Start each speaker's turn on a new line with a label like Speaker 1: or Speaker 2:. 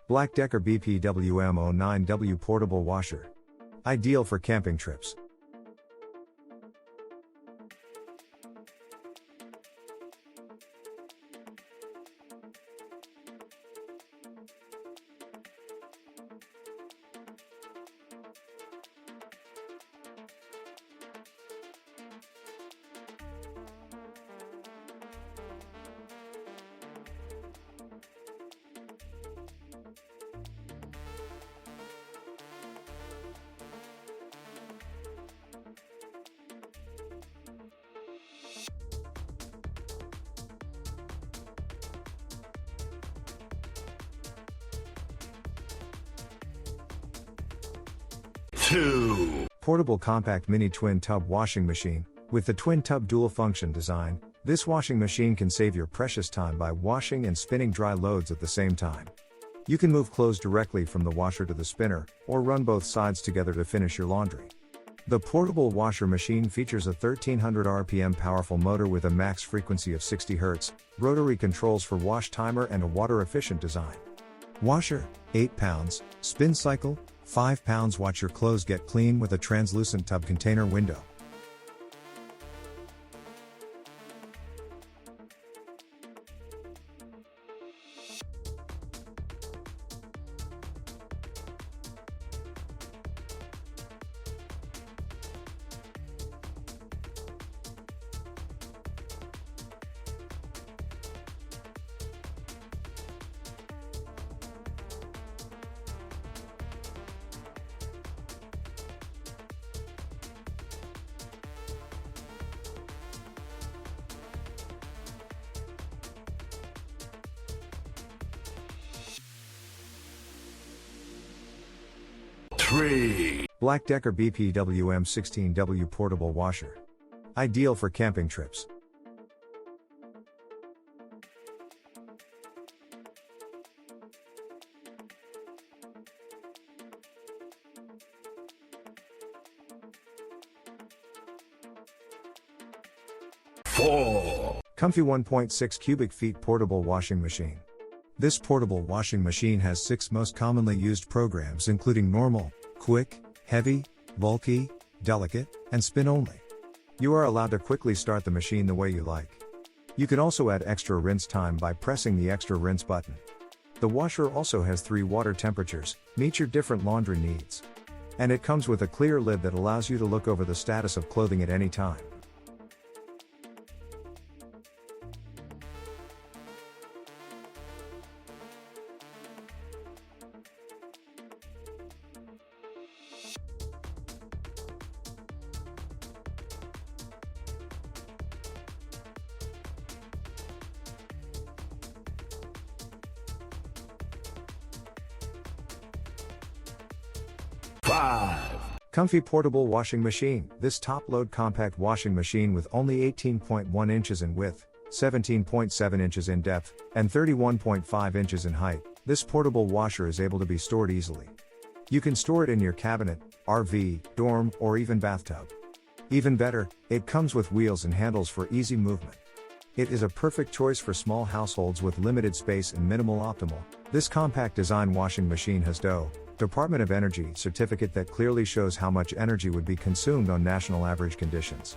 Speaker 1: Black Decker BPWM09W Portable Washer. Ideal for camping trips. Portable compact mini twin tub washing machine. With the twin tub dual function design, this washing machine can save your precious time by washing and spinning dry loads at the same time. You can move clothes directly from the washer to the spinner, or run both sides together to finish your laundry. The portable washer machine features a 1300 RPM powerful motor with a max frequency of 60 Hz, rotary controls for wash timer and a water-efficient design. Washer, 8 pounds, spin cycle, 5 pounds. Watch your clothes get clean with a translucent tub container window. Black Decker BPWM16W Portable Washer. Ideal for camping trips. COMFEE 1.6 cubic feet portable washing machine. This portable washing machine has 6 most commonly used programs including normal, quick, heavy, bulky, delicate, and spin only. You are allowed to quickly start the machine the way you like. You can also add extra rinse time by pressing the extra rinse button. The washer also has 3 water temperatures, meet your different laundry needs. And it comes with a clear lid that allows you to look over the status of clothing at any time. COMFEE Portable Washing Machine. This top-load compact washing machine with only 18.1 inches in width, 17.7 inches in depth, and 31.5 inches in height. This portable washer is able to be stored easily. You can store it in your cabinet, RV, dorm, or even bathtub. Even better, it comes with wheels and handles for easy movement. It is a perfect choice for small households with limited space and minimal optimal. This compact design washing machine has Department of Energy certificate that clearly shows how much energy would be consumed on national average conditions.